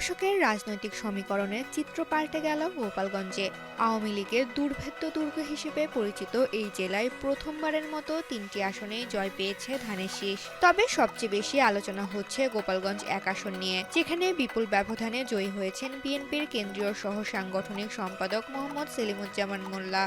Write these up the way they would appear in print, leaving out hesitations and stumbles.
দশকের রাজনৈতিক সমীকরণের চিত্র পাল্টে গেল গোপালগঞ্জে। আওয়ামী লীগের দুর্ভেদ্য দুর্গ হিসেবে পরিচিত এই জেলায় প্রথমবারের মতো ৩টি আসনেই জয় পেয়েছে ধানের শীষ। তবে সবচেয়ে বেশি আলোচনা হচ্ছে গোপালগঞ্জ ১ আসন নিয়ে, যেখানে বিপুল ব্যবধানে জয়ী হয়েছেন বিএনপির কেন্দ্রীয় সহ সাংগঠনিক সম্পাদক মোহাম্মদ সেলিমুজ্জামান মোল্লা।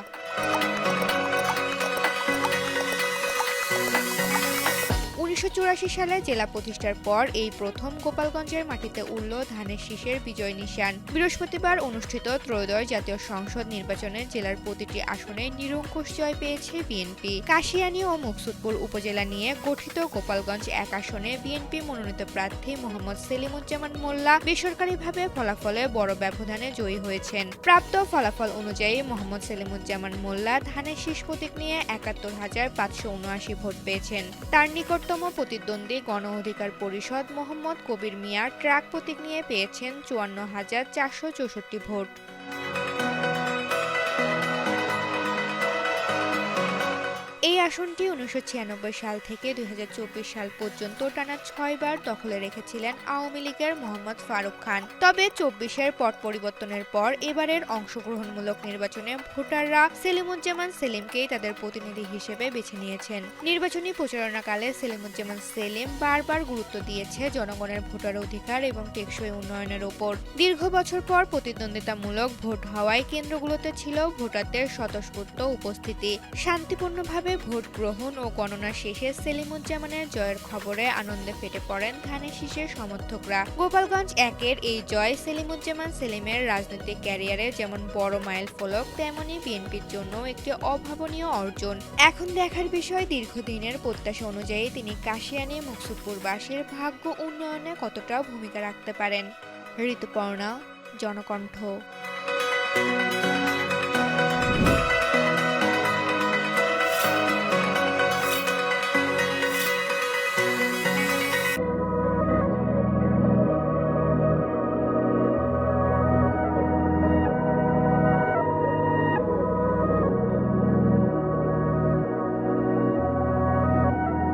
১৯৮৪ সালে জেলা প্রতিষ্ঠার পর এই প্রথম গোপালগঞ্জের মাটিতে উড়ল ধানের শীষের বিজয় নিশান। বৃহস্পতিবার অনুষ্ঠিত ত্রয়োদশ জাতীয় সংসদ নির্বাচনে জেলার প্রতিটি আসনে নিরঙ্কুশ জয় পেয়েছে বিএনপি। কাশিয়ানী ও মুকসুদপুর উপজেলা নিয়ে গঠিত গোপালগঞ্জ ১ আসনে বিএনপি মনোনীত প্রার্থী মোহাম্মদ সেলিমুজ্জামান মোল্লা বেসরকারিভাবে ফলাফলে বড় ব্যবধানে জয়ী হয়েছেন। প্রাপ্ত ফলাফল অনুযায়ী মোহাম্মদ সেলিমুজ্জামান মোল্লা ধানের শীষ প্রতীক নিয়ে ৭১,৫৭৯ ভোট পেয়েছেন। তার নিকটতম প্রতিদ্বন্দ্বী গণ অধিকার পরিষদ মোহাম্মদ কবির মিয়া ট্রাক প্রতীক নিয়ে পেয়েছেন ৫৪,৪৬৪ ভোট। এই আসনটি ১৯৯৬ সাল থেকে ২০২৪ সাল পর্যন্ত টানা ৬ বার দখলে রেখেছিলেন আওয়ামী লীগের মোহাম্মদ ফারুক খান। তবে ২৪-এর পট পরিবর্তনের পর এবারের অংশগ্রহণমূলক নির্বাচনে ভোটাররা সেলিমুজ্জামান সেলিমকেই তাদের প্রতিনিধি হিসেবে বেছে নিয়েছেন। নির্বাচনী প্রচারণাকালে সেলিমুজ্জামান সেলিম বারবার গুরুত্ব দিয়েছে জনগণের ভোটার অধিকার এবং টেকসই উন্নয়নের ওপর। দীর্ঘ বছর পর প্রতিদ্বন্দ্বিতামূলক ভোট হওয়ায় কেন্দ্রগুলোতে ছিল ভোটারদের স্বতঃস্ফূর্ত উপস্থিতি। শান্তিপূর্ণভাবে ভোট গ্রহণ ও গণনা শেষে সেলিমুজ্জামানের জয়ের খবরে আনন্দে ফেটে পড়েন ধানের শীষের সমর্থকরা। গোপালগঞ্জ ১-এর এই জয় সেলিমুজ্জামান সেলিমের রাজনৈতিক ক্যারিয়ারে যেমন বড় মাইলফলক, তেমনি বিএনপির জন্য একটি অভাবনীয় অর্জন। এখন দেখার বিষয় দীর্ঘদিনের প্রত্যাশা অনুযায়ী তিনি কাশিয়ানী মুকসুদপুরবাসীর ভাগ্য উন্নয়নে কতটা ভূমিকা রাখতে পারেন। ঋতুপর্ণা, জনকণ্ঠ।